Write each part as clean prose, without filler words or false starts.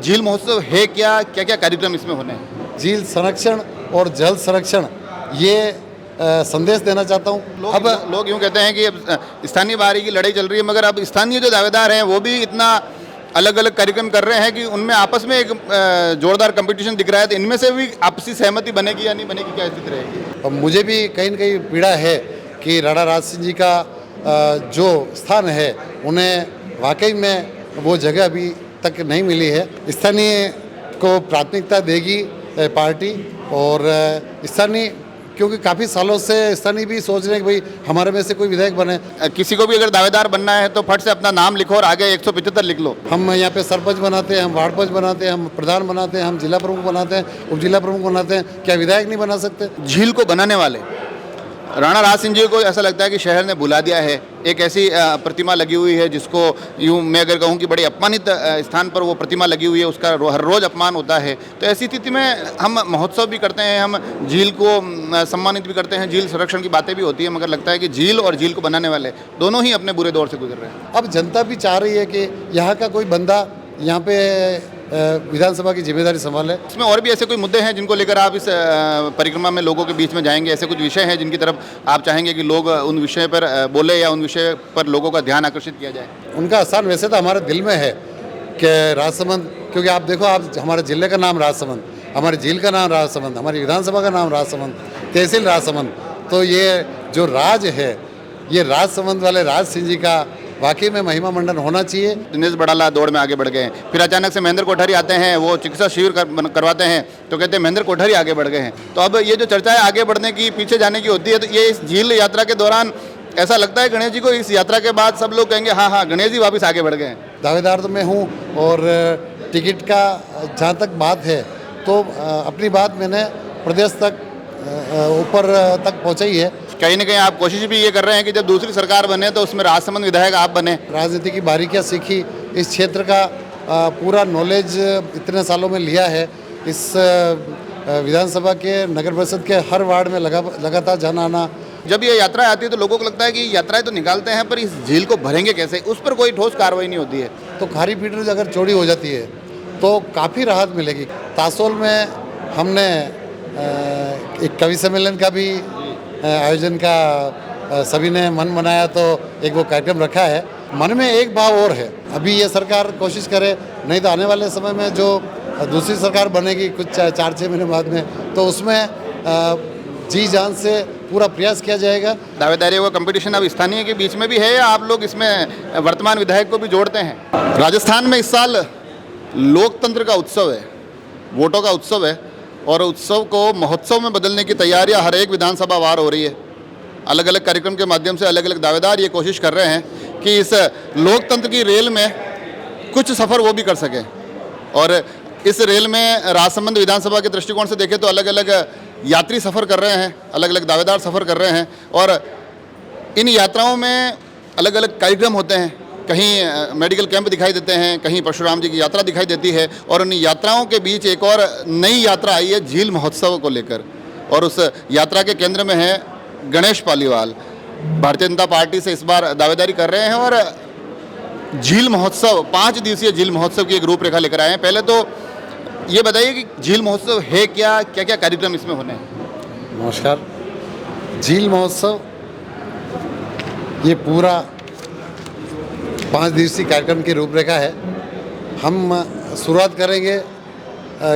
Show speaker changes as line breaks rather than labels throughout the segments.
झील महोत्सव है क्या, क्या क्या कार्यक्रम इसमें होने हैं?
झील संरक्षण और जल संरक्षण ये संदेश देना चाहता हूँ।
लोग यूँ कहते हैं कि अब स्थानीय बाहरी की लड़ाई चल रही है, मगर अब स्थानीय जो दावेदार हैं वो भी इतना अलग अलग कार्यक्रम कर रहे हैं कि उनमें आपस में एक जोरदार कंपटीशन दिख रहा है। तो इनमें से भी आपसी सहमति बनेगी या नहीं बनेगी, क्या स्थिति रहेगी?
और मुझे भी कहीं न कहीं पीड़ा है कि राणा राज सिंह जी का जो स्थान है उन्हें वाकई में वो जगह अभी तक नहीं मिली है। स्थानीय को प्राथमिकता देगी पार्टी, और स्थानीय क्योंकि काफ़ी सालों से स्थानीय भी सोच रहे हैं कि भाई हमारे में से कोई विधायक बने।
किसी को भी अगर दावेदार बनना है तो फट से अपना नाम लिखो और आगे 175 लिख लो।
हम यहाँ पे सरपंच बनाते हैं, हम वार्ड पंच बनाते हैं, हम प्रधान बनाते हैं, हम जिला प्रमुख बनाते हैं, उप जिला प्रमुख बनाते हैं, क्या विधायक नहीं बना सकते?
झील को बनाने वाले राणा राज सिंह जी को ऐसा लगता है कि शहर ने भुला दिया है। एक ऐसी प्रतिमा लगी हुई है जिसको यूँ मैं अगर कहूँ कि बड़े अपमानित स्थान पर वो प्रतिमा लगी हुई है, उसका हर रोज़ अपमान होता है। तो ऐसी स्थिति में हम महोत्सव भी करते हैं, हम झील को सम्मानित भी करते हैं, झील संरक्षण की बातें भी होती है, मगर लगता है कि झील और झील को बनाने वाले दोनों ही अपने बुरे दौर से गुजर रहे हैं।
अब जनता भी चाह रही है कि यहाँ का कोई बंदा यहाँ पे विधानसभा की जिम्मेदारी संभाले।
इसमें और भी ऐसे कोई मुद्दे हैं जिनको लेकर आप इस परिक्रमा में लोगों के बीच में जाएंगे? ऐसे कुछ विषय हैं जिनकी तरफ आप चाहेंगे कि लोग उन विषय पर बोले या उन विषय पर लोगों का ध्यान आकर्षित किया जाए?
उनका स्थान वैसे तो हमारे दिल में है कि राजसमंद, क्योंकि आप देखो, आप हमारे जिले का नाम राजसमंद, हमारी झील का नाम राजसमंद, हमारी विधानसभा का नाम राजसमंद, तहसील राजसमंद। तो ये जो राज है, ये राजसमंद वाले राज सिंह जी का वाकई में महिमा मंडन होना चाहिए।
दिनेश बड़ाला दौड़ में आगे बढ़ गए हैं, फिर अचानक से महेंद्र कोठारी आते हैं, वो चिकित्सा शिविर करवाते हैं तो कहते हैं महेंद्र कोठारी आगे बढ़ गए हैं। तो अब ये जो चर्चा है आगे बढ़ने की, पीछे जाने की होती है, तो ये इस झील यात्रा के दौरान ऐसा लगता है गणेश जी को इस यात्रा के बाद सब लोग कहेंगे हाँ हाँ गणेश जी वापस आगे बढ़ गए हैं।
दावेदार तो मैं हूँ, और टिकट का जहाँ तक बात है तो अपनी बात मैंने प्रदेश तक ऊपर तक पहुँचाई है।
कहीं ना कहीं आप कोशिश भी ये कर रहे हैं कि जब दूसरी सरकार बने तो उसमें राजसमंद विधायक आप बने।
राजनीति की बारीकियाँ सीखी, इस क्षेत्र का पूरा नॉलेज इतने सालों में लिया है। इस विधानसभा के नगर परिषद के हर वार्ड में लगातार जाना आना।
जब ये यात्रा आती है तो लोगों को लगता है कि यात्राएं तो निकालते हैं पर इस झील को भरेंगे कैसे, उस पर कोई ठोस कार्रवाई नहीं होती है।
तो खारी पीटर अगर चौड़ी हो जाती है तो काफ़ी राहत मिलेगी। तासोल में हमने एक कवि सम्मेलन का भी आयोजन का सभी ने मन बनाया, तो एक वो कार्यक्रम रखा है। मन में एक भाव और है, अभी ये सरकार कोशिश करे, नहीं तो आने वाले समय में जो दूसरी सरकार बनेगी कुछ 4-6 महीने बाद में, तो उसमें जी जान से पूरा प्रयास किया जाएगा।
दावेदारियों का कंपटीशन अब स्थानीय के बीच में भी है या आप लोग इसमें वर्तमान विधायक को भी जोड़ते हैं? राजस्थान में इस साल लोकतंत्र का उत्सव है, वोटों का उत्सव है, और उत्सव को महोत्सव में बदलने की तैयारियां हर एक विधानसभा वार हो रही है। अलग अलग कार्यक्रम के माध्यम से अलग अलग दावेदार ये कोशिश कर रहे हैं कि इस लोकतंत्र की रेल में कुछ सफ़र वो भी कर सकें। और इस रेल में राजसमंद विधानसभा के दृष्टिकोण से देखें तो अलग अलग यात्री सफ़र कर रहे हैं, अलग अलग दावेदार सफ़र कर रहे हैं, और इन यात्राओं में अलग अलग कार्यक्रम होते हैं। कहीं मेडिकल कैंप दिखाई देते हैं, कहीं परशुराम जी की यात्रा दिखाई देती है, और उन यात्राओं के बीच एक और नई यात्रा आई है झील महोत्सव को लेकर, और उस यात्रा के केंद्र में है गणेश पालीवाल। भारतीय जनता पार्टी से इस बार दावेदारी कर रहे हैं और झील महोत्सव, 5 दिवसीय झील महोत्सव की एक रूपरेखा लेकर आए हैं। पहले तो ये बताइए कि झील महोत्सव है क्या, क्या क्या कार्यक्रम इसमें होने हैं?
नमस्कार। झील महोत्सव ये पूरा 5 दिवसीय कार्यक्रम की रूपरेखा है। हम शुरुआत करेंगे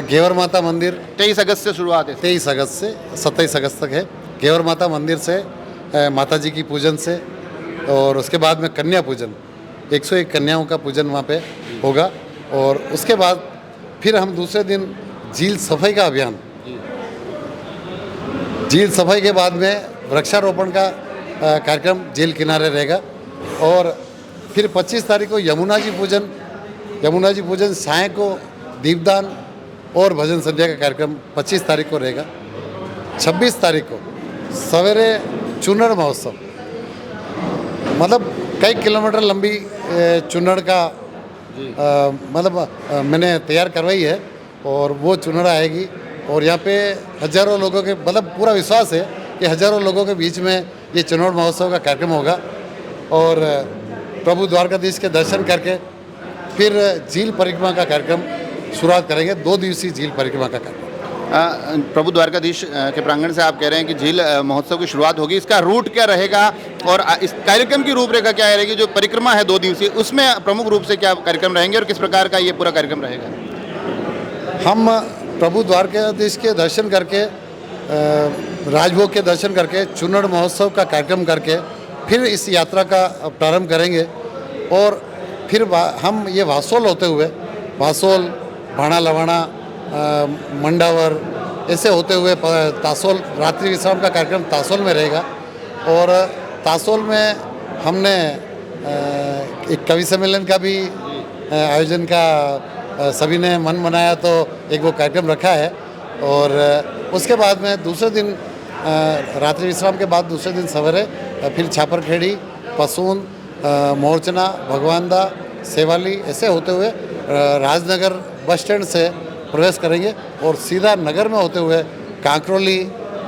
घेवर माता मंदिर,
23 अगस्त से शुरुआत है।
23 अगस्त से 27 अगस्त तक है। घेवर माता मंदिर से माता जी की पूजन से, और उसके बाद में कन्या पूजन, 101 कन्याओं का पूजन वहाँ पे होगा। और उसके बाद फिर हम दूसरे दिन झील सफाई का अभियान, झील सफाई के बाद में वृक्षारोपण का कार्यक्रम झील किनारे रहेगा। और फिर 25 तारीख को यमुना जी पूजन, साय को दीपदान और भजन संध्या का कार्यक्रम 25 तारीख को रहेगा। 26 तारीख को सवेरे चुनड़ महोत्सव, मतलब कई किलोमीटर लंबी चुनड़ का मैंने तैयार करवाई है, और वो चुनड़ आएगी। और यहाँ पे हज़ारों लोगों के, मतलब पूरा विश्वास है कि हज़ारों लोगों के बीच में ये चुनड़ महोत्सव का कार्यक्रम होगा। और प्रभु द्वारकाधीश के दर्शन करके फिर झील परिक्रमा का कार्यक्रम शुरुआत करेंगे 2 दिवसीय झील परिक्रमा का कार्यक्रम।
प्रभु द्वारकाधीश के प्रांगण से आप कह रहे हैं कि झील महोत्सव की शुरुआत होगी, इसका रूट क्या रहेगा और इस कार्यक्रम की रूपरेखा क्या रहेगी? जो परिक्रमा है 2 दिवसीय, उसमें प्रमुख रूप से क्या कार्यक्रम रहेंगे और किस प्रकार का ये पूरा कार्यक्रम रहेगा?
हम प्रभु द्वारकाधीश के दर्शन करके, राजभोग के दर्शन करके, चुनड़ महोत्सव का कार्यक्रम करके फिर इस यात्रा का प्रारंभ करेंगे और फिर हम ये वासोल होते हुए, वासोल, भाणा लवाणा, मंडावर, ऐसे होते हुए तासोल, रात्रि विश्राम का कार्यक्रम तासोल में रहेगा। और तासोल में हमने एक कवि सम्मेलन का भी आयोजन का सभी ने मन बनाया तो एक वो कार्यक्रम रखा है। और उसके बाद में दूसरे दिन रात्रि विश्राम के बाद दूसरे दिन सवेरे फिर छापरखेड़ी, पसून, मोरचना, भगवानदा, सेवाली, ऐसे होते हुए राजनगर बस स्टैंड से प्रवेश करेंगे और सीधा नगर में होते हुए कांकरोली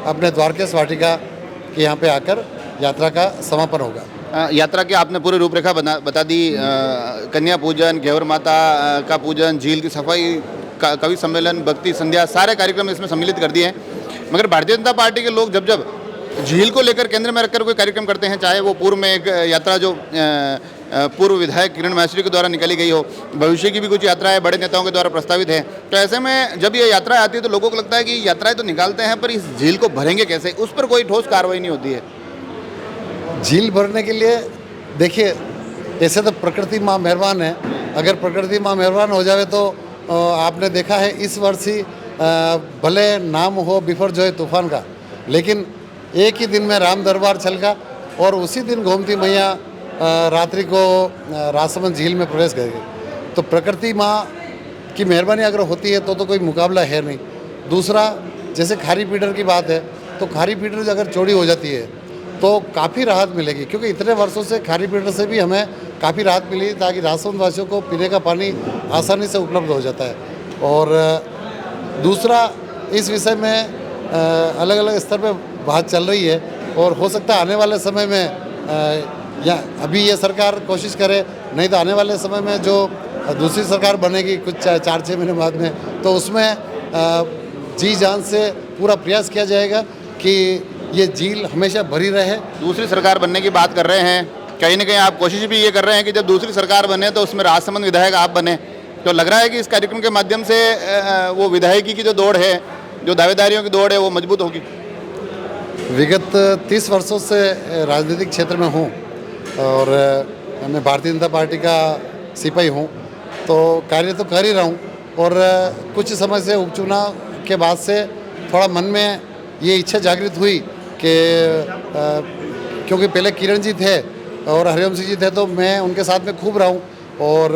अपने द्वारकेश वाटिका के यहाँ पे आकर यात्रा का समापन होगा।
यात्रा की आपने पूरी रूपरेखा बता दी। कन्या पूजन, घेवर माता का पूजन, झील की सफाई, कवि सम्मेलन, भक्ति संध्या, सारे कार्यक्रम इसमें सम्मिलित कर दिए हैं। मगर भारतीय जनता पार्टी के लोग जब जब झील को लेकर केंद्र में रखकर कोई कार्यक्रम करते हैं, चाहे वो पूर्व में एक यात्रा जो पूर्व विधायक किरण माहेश्वरी के द्वारा निकाली गई हो, भविष्य की भी कुछ यात्राएं बड़े नेताओं के द्वारा प्रस्तावित है, तो ऐसे में जब ये यात्रा आती है तो लोगों को लगता है कि यात्राएं तो निकालते हैं पर इस झील को भरेंगे कैसे? उस पर कोई ठोस कार्रवाई नहीं होती है।
झील भरने के लिए देखिए, ऐसे तो प्रकृति माँ मेहरबान है। अगर प्रकृति माँ मेहरबान हो जाए तो आपने देखा है इस वर्ष ही भले नाम हो बिफरजोय तूफान का, लेकिन एक ही दिन में राम दरबार छलका और उसी दिन गोमती मैया रात्रि को राजसमंद झील में प्रवेश करेगी। तो प्रकृति माँ की मेहरबानी अगर होती है तो कोई मुकाबला है नहीं। दूसरा, जैसे खारी पीडर की बात है, तो खारी पीडर अगर चौड़ी हो जाती है तो काफ़ी राहत मिलेगी, क्योंकि इतने वर्षों से खारी पीडर से भी हमें काफ़ी राहत मिली ताकि राजसमंद वासियों को पीने का पानी आसानी से उपलब्ध हो जाता है। और दूसरा, इस विषय में अलग अलग स्तर पर बात चल रही है और हो सकता है आने वाले समय में या अभी ये सरकार कोशिश करे, नहीं तो आने वाले समय में जो दूसरी सरकार बनेगी कुछ 4-6 महीने बाद में, तो उसमें जी जान से पूरा प्रयास किया जाएगा कि ये झील हमेशा भरी रहे।
दूसरी सरकार बनने की बात कर रहे हैं, कहीं ना कहीं आप कोशिश भी ये कर रहे हैं कि जब दूसरी सरकार बने तो उसमें राजसमंद विधायक आप बने, तो लग रहा है कि इस कार्यक्रम के माध्यम से वो विधायकी की जो दौड़ है, जो दावेदारियों की दौड़ है, वो मजबूत होगी।
विगत 30 वर्षों से राजनीतिक क्षेत्र में हूँ और मैं भारतीय जनता पार्टी का सिपाही हूँ, तो कार्य तो कर ही रहा हूँ। और कुछ समय से उपचुनाव के बाद से थोड़ा मन में ये इच्छा जागृत हुई कि क्योंकि पहले किरण जी थे और हरिवंश जी थे, तो मैं उनके साथ में खूब रहा हूँ और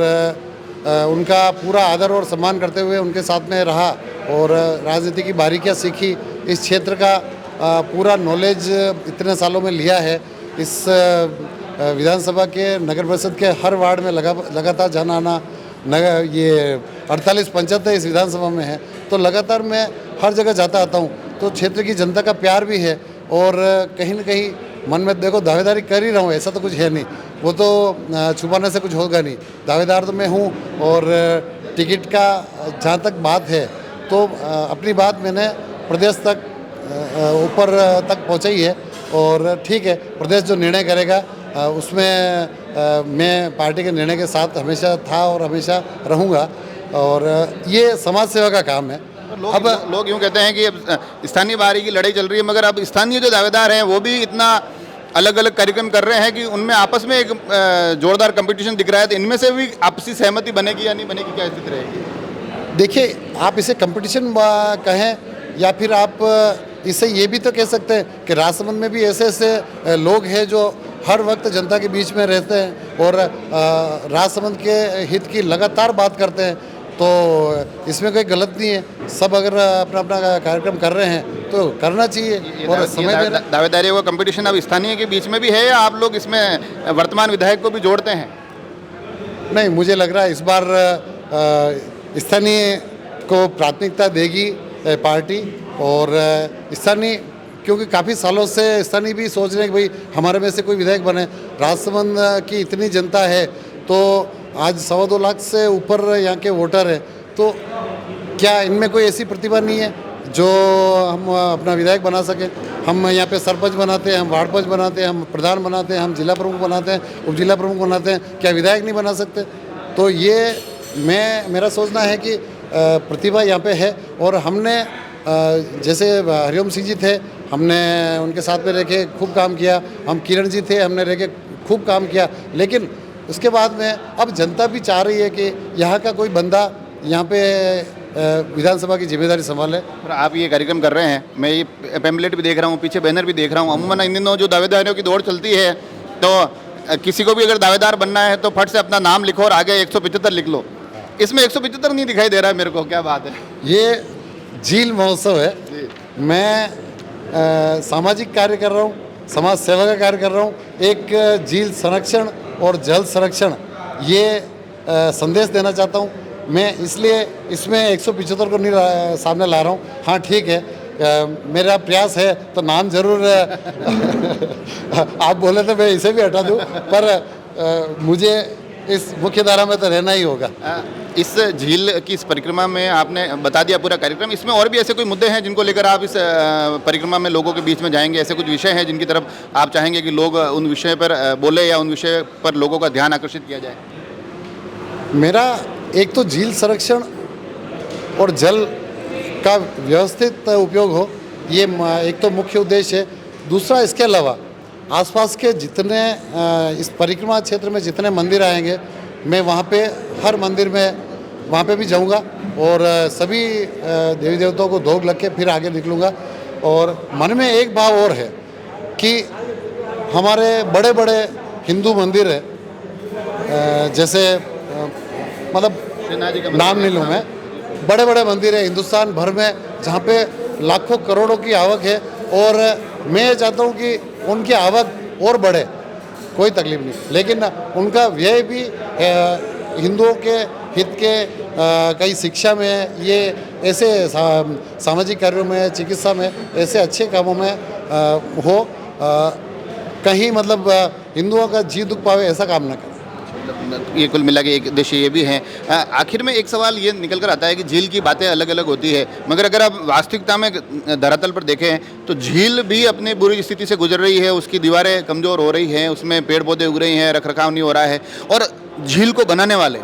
उनका पूरा आदर और सम्मान करते हुए उनके साथ में रहा और राजनीति की बारीकियाँ सीखी। इस क्षेत्र का पूरा नॉलेज इतने सालों में लिया है। इस विधानसभा के नगर परिषद के हर वार्ड में लगातार जाना आना, ये 48 पंचायतें इस विधानसभा में है, तो लगातार मैं हर जगह जाता आता हूँ। तो क्षेत्र की जनता का प्यार भी है और कहीं ना कहीं मन में देखो दावेदारी कर ही रहा हूँ, ऐसा तो कुछ है नहीं, वो तो छुपाने से कुछ होगा नहीं। दावेदार तो मैं हूँ और टिकट का जहाँ तक बात है तो अपनी बात मैंने प्रदेश तक ऊपर तक पहुँचाई है और ठीक है, प्रदेश जो निर्णय करेगा उसमें मैं पार्टी के निर्णय के साथ हमेशा था और हमेशा रहूँगा और ये समाज सेवा का काम है।
अब लोग यूँ कहते हैं कि अब स्थानीय बारी की लड़ाई चल रही है, मगर अब स्थानीय जो दावेदार हैं वो भी इतना अलग अलग कार्यक्रम कर रहे हैं कि उनमें आपस में एक जोरदार कंपटीशन दिख रहा है, तो इनमें से भी आपसी सहमति बनेगी या नहीं बनेगी, क्या स्थिति रहेगी?
देखिए, आप इसे कंपटीशन कहें या फिर आप इससे ये भी तो कह सकते हैं कि राजसमंद में भी ऐसे ऐसे लोग हैं जो हर वक्त जनता के बीच में रहते हैं और राजसमंद के हित की लगातार बात करते हैं, तो इसमें कोई गलत नहीं है। सब अगर अपना अपना कार्यक्रम कर रहे हैं तो करना चाहिए और समय
दावेदारी वो कंपटीशन अब स्थानीय के बीच में भी है या आप लोग इसमें वर्तमान विधायक को भी जोड़ते हैं?
नहीं, मुझे लग रहा है इस बार स्थानीय को प्राथमिकता देगी पार्टी और स्थानीय, क्योंकि काफ़ी सालों से स्थानीय भी सोच रहे हैं कि भाई हमारे में से कोई विधायक बने। राजसमंद की इतनी जनता है तो आज 2.25 लाख से ऊपर यहाँ के वोटर हैं, तो तो क्या इनमें कोई ऐसी प्रतिभा नहीं है जो हम अपना विधायक बना सकें? हम यहाँ पे सरपंच बनाते हैं, हम वार्ड पंच बनाते हैं, हम प्रधान बनाते हैं, हम जिला प्रमुख बनाते हैं, उप जिला प्रमुख बनाते हैं, क्या विधायक नहीं बना सकते? तो ये मेरा सोचना है कि प्रतिभा यहाँ पे है। और हमने जैसे हरिओम सिंह जी थे, हमने उनके साथ में रह के खूब काम किया, हम किरण जी थे, हमने रह के खूब काम किया, लेकिन उसके बाद में अब जनता भी चाह रही है कि यहाँ का कोई बंदा यहाँ पे विधानसभा की जिम्मेदारी संभाले।
और आप ये कार्यक्रम कर रहे हैं, मैं ये पैम्पलेट भी देख रहा हूँ, पीछे बैनर भी देख रहा हूँ। अमूमन इन दिनों जो दावेदारियों की दौड़ चलती है, तो किसी को भी अगर दावेदार बनना है तो फट से अपना नाम लिखो और आगे 175 लिख लो। इसमें 175 नहीं दिखाई दे रहा है मेरे को, क्या बात है?
ये झील महोत्सव है। मैं सामाजिक कार्य कर रहा हूँ, समाज सेवा का कार्य कर रहा हूँ। एक झील संरक्षण और जल संरक्षण ये संदेश देना चाहता हूँ मैं, इसलिए इसमें 175 को नहीं सामने ला रहा हूँ। हाँ ठीक है, मेरा प्रयास है तो नाम जरूर आप बोले तो मैं इसे भी हटा दूँ, पर मुझे इस मुख्य धारा में तो रहना ही होगा।
इस झील की इस परिक्रमा में आपने बता दिया पूरा कार्यक्रम, इसमें और भी ऐसे कोई मुद्दे हैं जिनको लेकर आप इस परिक्रमा में लोगों के बीच में जाएंगे? ऐसे कुछ विषय हैं जिनकी तरफ आप चाहेंगे कि लोग उन विषय पर बोले या उन विषय पर लोगों का ध्यान आकर्षित किया जाए?
मेरा एक तो झील संरक्षण और जल का व्यवस्थित उपयोग हो, ये एक तो मुख्य उद्देश्य है। दूसरा, इसके अलावा आसपास के जितने इस परिक्रमा क्षेत्र में जितने मंदिर आएंगे, मैं वहाँ पे हर मंदिर में वहाँ पे भी जाऊँगा और सभी देवी देवताओं को धोख लग के फिर आगे निकलूँगा। और मन में एक भाव और है कि हमारे बड़े बड़े हिंदू मंदिर है, जैसे मतलब नाम नहीं लूँ मैं, बड़े बड़े मंदिर है हिंदुस्तान भर में जहाँ पे लाखों करोड़ों की आवक है, और मैं चाहता हूँ कि उनकी आवक और बढ़े, कोई तकलीफ नहीं, लेकिन उनका व्यय भी हिंदुओं के हित के कई शिक्षा में, ये ऐसे सामाजिक कार्यों में, चिकित्सा में, ऐसे अच्छे कामों में हो, कहीं मतलब हिंदुओं का जी दुख पावे ऐसा काम ना करें।
ये कुल मिला के एक उद्देश्य ये भी है। आखिर में एक सवाल ये निकल कर आता है कि झील की बातें अलग अलग होती है, मगर अगर आप वास्तविकता में धरातल पर देखें तो झील भी अपनी बुरी स्थिति से गुजर रही है, उसकी दीवारें कमज़ोर हो रही हैं, उसमें पेड़ पौधे उग रही हैं, रखरखाव नहीं हो रहा है। और झील को बनाने वाले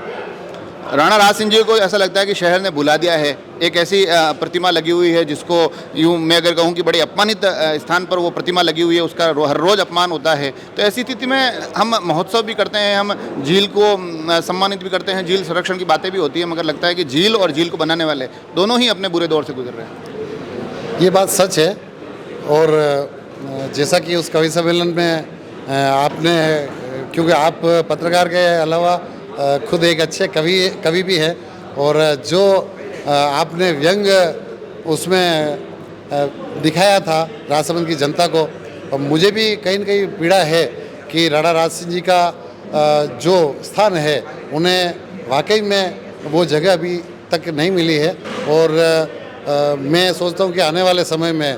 राणा राज सिंह जी को ऐसा लगता है कि शहर ने भुला दिया है। एक ऐसी प्रतिमा लगी हुई है जिसको यूँ मैं अगर कहूँ कि बड़ी अपमानित स्थान पर वो प्रतिमा लगी हुई है, उसका हर रोज़ अपमान होता है। तो ऐसी स्थिति में हम महोत्सव भी करते हैं, हम झील को सम्मानित भी करते हैं, झील संरक्षण की बातें भी होती है, मगर लगता है कि झील और झील को बनाने वाले दोनों ही अपने बुरे दौर से गुजर रहे हैं।
ये बात सच है। और जैसा कि उस कवि सम्मेलन में आपने, क्योंकि आप पत्रकार के अलावा खुद एक अच्छे कवि भी है, और जो आपने व्यंग उसमें दिखाया था राजसमंद की जनता को, और मुझे भी कहीं न कहीं पीड़ा है कि राणा राज सिंह जी का जो स्थान है उन्हें वाकई में वो जगह अभी तक नहीं मिली है। और मैं सोचता हूँ कि आने वाले समय में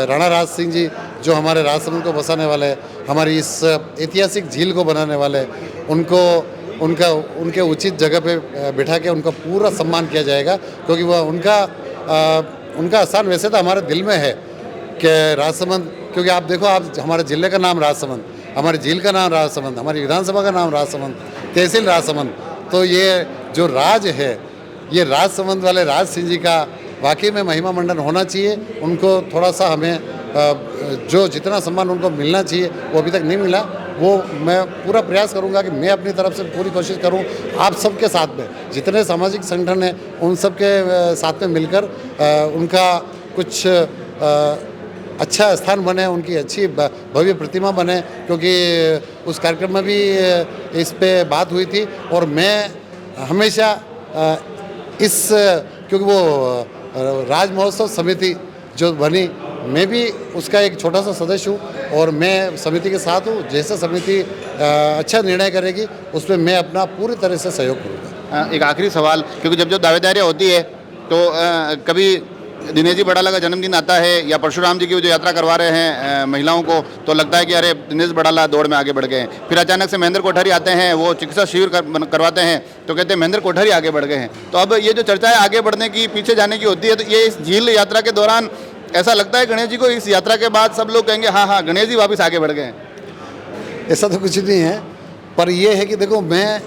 राणा राज सिंह जी जो हमारे राजसमंद को बसाने वाले, हमारी इस ऐतिहासिक झील को बनाने वाले, उनके उचित जगह पे बिठा के उनका पूरा सम्मान किया जाएगा, क्योंकि वह उनका स्थान वैसे तो हमारे दिल में है कि राजसमंद, क्योंकि आप देखो, आप हमारे ज़िले का नाम राजसमंद, हमारी झील का नाम राजसमंद, हमारी विधानसभा का नाम राजसमंद, तहसील राजसमंद, तो ये जो राज है, ये राजसमंद वाले राज सिंह जी का वाकई में महिमा मंडन होना चाहिए। उनको थोड़ा सा हमें जो जितना सम्मान उनको मिलना चाहिए वो अभी तक नहीं मिला, वो मैं पूरा प्रयास करूंगा कि मैं अपनी तरफ से पूरी कोशिश करूं, आप सबके साथ में जितने सामाजिक संगठन हैं उन सब के साथ में मिलकर उनका कुछ अच्छा स्थान बने, उनकी अच्छी भव्य प्रतिमा बने, क्योंकि उस कार्यक्रम में भी इस पे बात हुई थी। और मैं हमेशा क्योंकि वो राज महोत्सव समिति जो बनी, मैं भी उसका एक छोटा सा सदस्य हूँ और मैं समिति के साथ हूँ। जैसे समिति अच्छा निर्णय करेगी उसमें मैं अपना पूरी तरह से सहयोग करूँगा।
एक आखिरी सवाल, क्योंकि जब दावेदारियाँ होती है तो कभी दिनेश जी बड़ाला का जन्मदिन आता है या परशुराम जी की जो यात्रा करवा रहे हैं महिलाओं को, तो लगता है कि अरे दिनेश बड़ाला दौड़ में आगे बढ़ गए हैं। फिर अचानक से महेंद्र कोठारी आते हैं, वो चिकित्सा शिविर करवाते हैं, तो कहते हैं महेंद्र कोठारी आगे बढ़ गए हैं। तो अब ये जो चर्चा है आगे बढ़ने की, पीछे जाने की होती है, तो ये इस झील यात्रा के दौरान ऐसा लगता है गणेश जी को, इस यात्रा के बाद सब लोग कहेंगे हाँ हाँ गणेश जी वापस आगे बढ़ गए हैं।
ऐसा तो कुछ नहीं है, पर यह है कि देखो मैं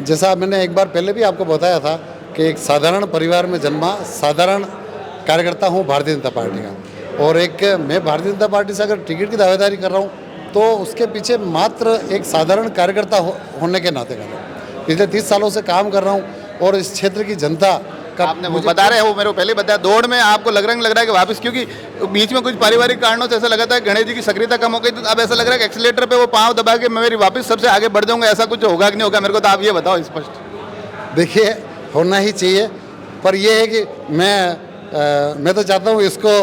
जैसा मैंने एक बार पहले भी आपको बताया था कि एक साधारण परिवार में जन्मा साधारण कार्यकर्ता हूँ भारतीय जनता पार्टी का, और एक मैं भारतीय जनता पार्टी से अगर टिकट की दावेदारी कर रहा हूँ तो उसके पीछे मात्र एक साधारण कार्यकर्ता होने के नाते कर रहा हूँ। पिछले 30 सालों से काम कर रहा हूँ और इस क्षेत्र की जनता का
आपने वो बता रहे हो, मेरे को पहले बताया, दौड़ में आपको लग रहा है कि वापस, क्योंकि बीच में कुछ पारिवारिक कारणों से ऐसा लगा था गणेश जी की सक्रियता कम हो गई, तो अब ऐसा लग रहा है कि एक्सीलेटर पे वो पाँव दबा के मैं मेरी वापस सबसे आगे बढ़ जाऊंगा, ऐसा कुछ होगा कि नहीं होगा? मेरे को तो आप ये बताओ स्पष्ट।
देखिए होना ही चाहिए, पर यह है कि मैं तो चाहता हूँ इसको,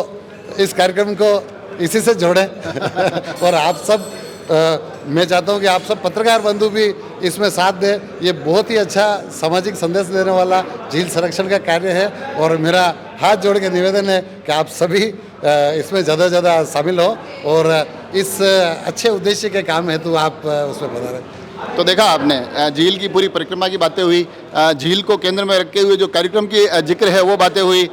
इस कार्यक्रम को इसी से जोड़ें और आप सब मैं चाहता हूँ कि आप सब पत्रकार बंधु भी इसमें साथ दें। ये बहुत ही अच्छा सामाजिक संदेश देने वाला झील संरक्षण का कार्य है और मेरा हाथ जोड़ के निवेदन है कि आप सभी इसमें ज़्यादा से ज़्यादा शामिल हो और इस अच्छे उद्देश्य के काम हेतु आप उसमें पधारें।
तो देखा आपने झील की पूरी परिक्रमा की बातें हुई, झील को केंद्र में रखे हुए जो कार्यक्रम की जिक्र है वो बातें हुई,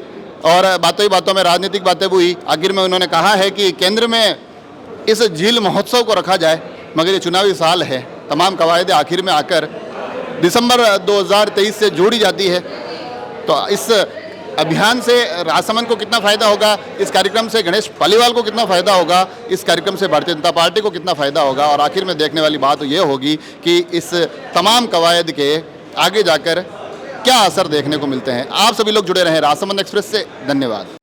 और बातों ही बातों में राजनीतिक बातें भी हुई। आखिर में उन्होंने कहा है कि केंद्र में इस झील महोत्सव को रखा जाए, मगर ये चुनावी साल है, तमाम कवायदे आखिर में आकर दिसंबर 2023 से जोड़ी जाती है। तो इस अभियान से राजसमंद को कितना फ़ायदा होगा, इस कार्यक्रम से गणेश पालीवाल को कितना फ़ायदा होगा, इस कार्यक्रम से भारतीय जनता पार्टी को कितना फ़ायदा होगा, और आखिर में देखने वाली बात तो ये होगी कि इस तमाम कवायद के आगे जाकर क्या असर देखने को मिलते हैं। आप सभी लोग जुड़े रहें राजसमंद एक्सप्रेस से। धन्यवाद।